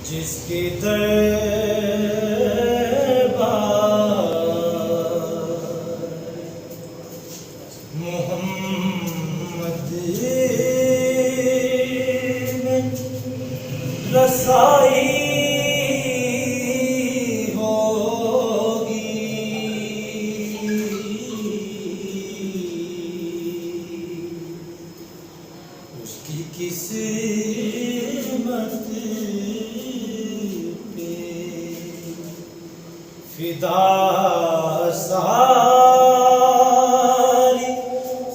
जिसकी दरबार मोहम्मद में रसाई होगी, उसकी किस्मत फिदा सारी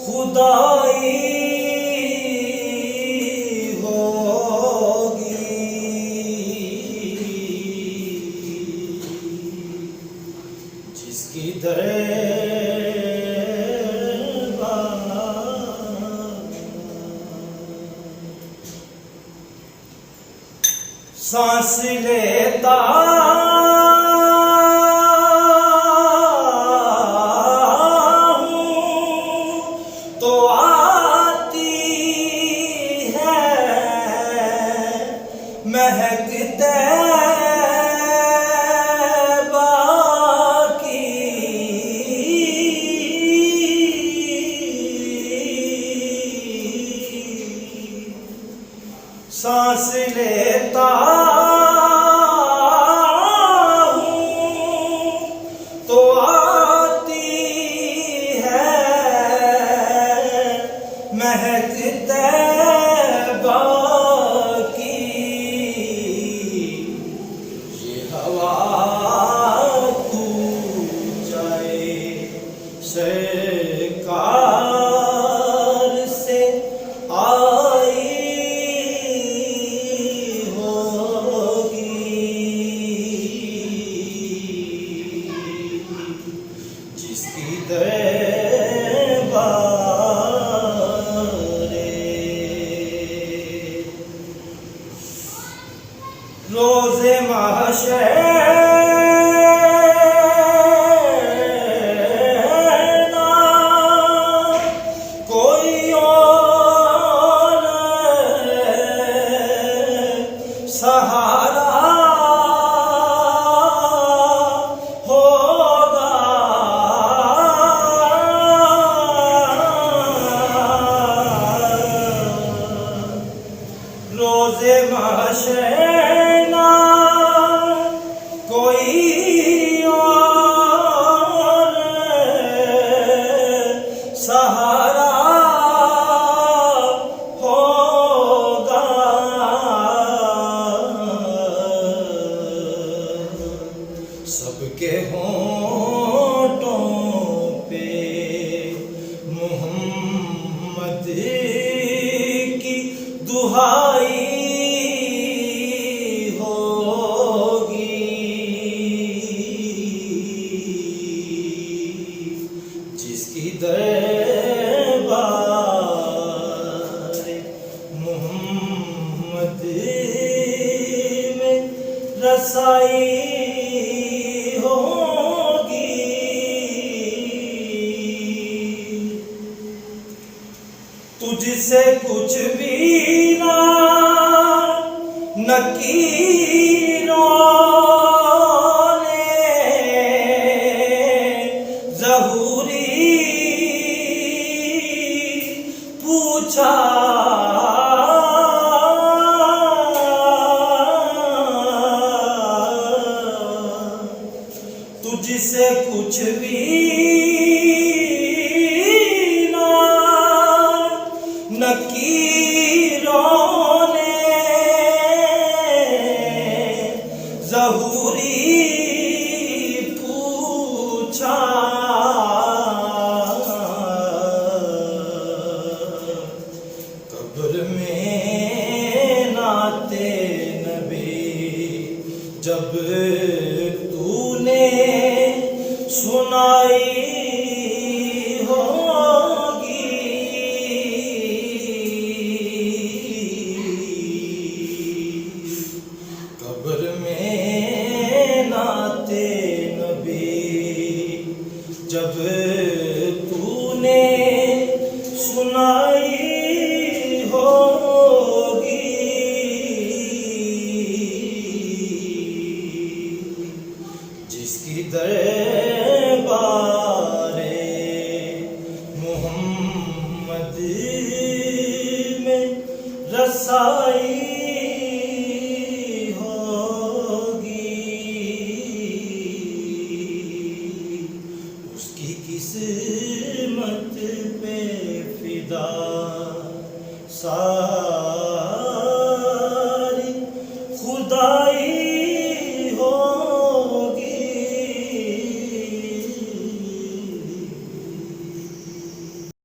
खुदाई होगी, जिसकी दरबार सांस लेता महकते बाकी, सांस लेता हूँ तो आती है महकते सरकार से आई होगी, जिसकी दरबार रोज़े महशर सहारा होगा, रोज़े महशर ना कोई और सहारा सबके होठों पे मोहम्मद की दुहाई होगी, जिसकी दरबार मोहम्मद में रसाई होगी, तुझसे कुछ भी ना नकीरों ने ज़हूरी पूछा, तुझसे कुछ भी ना नकीरों ने ज़हूरी पूछा, कब्र में नाते नबी जब तूने सुनाई होगी, कब्र में नाते नबी जब तूने सुनाई होगी, में रसाई होगी, उसकी किस्मत पे फिदा